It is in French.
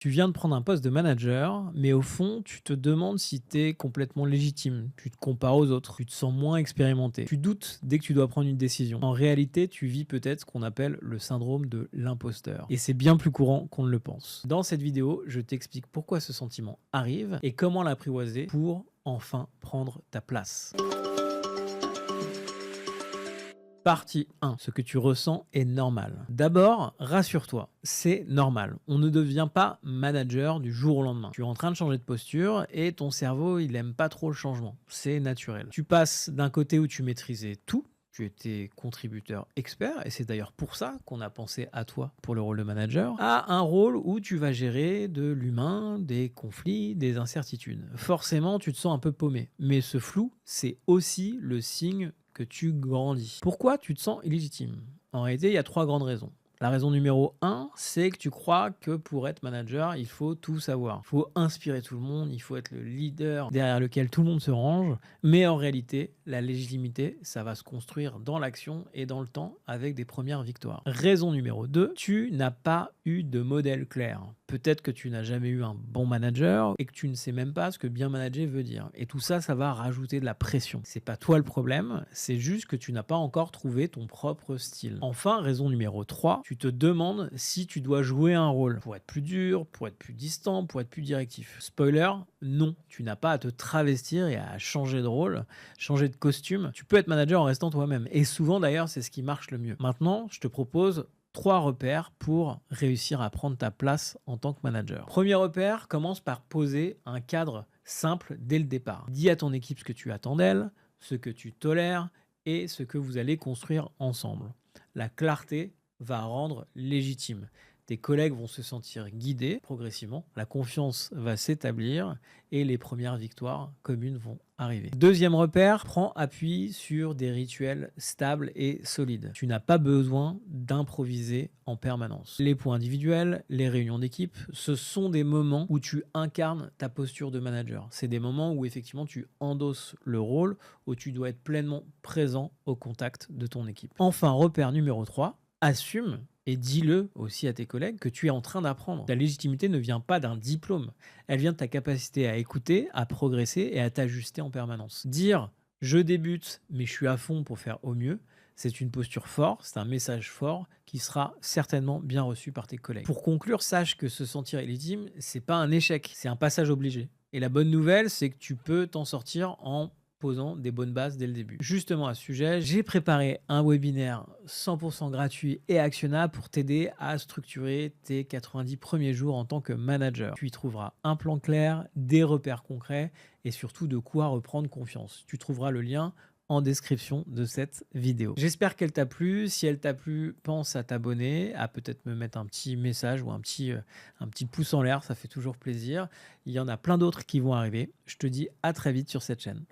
Tu viens de prendre un poste de manager, mais au fond, tu te demandes si tu es complètement légitime. Tu te compares aux autres, tu te sens moins expérimenté. Tu doutes dès que tu dois prendre une décision. En réalité, tu vis peut-être ce qu'on appelle le syndrome de l'imposteur. Et c'est bien plus courant qu'on ne le pense. Dans cette vidéo, je t'explique pourquoi ce sentiment arrive et comment l'apprivoiser pour enfin prendre ta place. Partie 1. Ce que tu ressens est normal. D'abord, rassure-toi, c'est normal. On ne devient pas manager du jour au lendemain. Tu es en train de changer de posture et ton cerveau, il aime pas trop le changement. C'est naturel. Tu passes d'un côté où tu maîtrisais tout, tu étais contributeur expert, et c'est d'ailleurs pour ça qu'on a pensé à toi pour le rôle de manager, à un rôle où tu vas gérer de l'humain, des conflits, des incertitudes. Forcément, tu te sens un peu paumé. Mais ce flou, c'est aussi le signe que tu grandis. Pourquoi tu te sens illégitime? En réalité, il y a 3 grandes raisons. La raison numéro 1, c'est que tu crois que pour être manager, il faut tout savoir. Il faut inspirer tout le monde, il faut être le leader derrière lequel tout le monde se range. Mais en réalité, la légitimité, ça va se construire dans l'action et dans le temps avec des premières victoires. Raison numéro 2, tu n'as pas eu de modèle clair. Peut-être que tu n'as jamais eu un bon manager et que tu ne sais même pas ce que bien manager veut dire. Et tout ça, ça va rajouter de la pression. C'est pas toi le problème, c'est juste que tu n'as pas encore trouvé ton propre style. Enfin, raison numéro 3, tu te demandes si tu dois jouer un rôle pour être plus dur, pour être plus distant, pour être plus directif. Spoiler, non, tu n'as pas à te travestir et à changer de rôle, changer de costume. Tu peux être manager en restant toi-même. Et souvent d'ailleurs, c'est ce qui marche le mieux. Maintenant, je te propose 3 repères pour réussir à prendre ta place en tant que manager. Premier repère, commence par poser un cadre simple dès le départ. Dis à ton équipe ce que tu attends d'elle, ce que tu tolères et ce que vous allez construire ensemble. La clarté va rendre légitime. Tes collègues vont se sentir guidés progressivement, la confiance va s'établir et les premières victoires communes vont arriver. Deuxième repère, prends appui sur des rituels stables et solides. Tu n'as pas besoin d'improviser en permanence. Les points individuels, les réunions d'équipe, ce sont des moments où tu incarnes ta posture de manager. C'est des moments où effectivement tu endosses le rôle, où tu dois être pleinement présent au contact de ton équipe. Enfin, repère numéro 3, assume et dis-le aussi à tes collègues que tu es en train d'apprendre. Ta légitimité ne vient pas d'un diplôme, elle vient de ta capacité à écouter, à progresser et à t'ajuster en permanence. Dire je débute mais je suis à fond pour faire au mieux, c'est une posture forte, c'est un message fort qui sera certainement bien reçu par tes collègues. Pour conclure, sache que se sentir illégitime, c'est pas un échec, c'est un passage obligé. Et la bonne nouvelle, c'est que tu peux t'en sortir en posant des bonnes bases dès le début. Justement à ce sujet, j'ai préparé un webinaire 100% gratuit et actionnable pour t'aider à structurer tes 90 premiers jours en tant que manager. Tu y trouveras un plan clair, des repères concrets et surtout de quoi reprendre confiance. Tu trouveras le lien en description de cette vidéo. J'espère qu'elle t'a plu. Si elle t'a plu, pense à t'abonner, à peut-être me mettre un petit message ou un petit pouce en l'air, ça fait toujours plaisir. Il y en a plein d'autres qui vont arriver. Je te dis à très vite sur cette chaîne.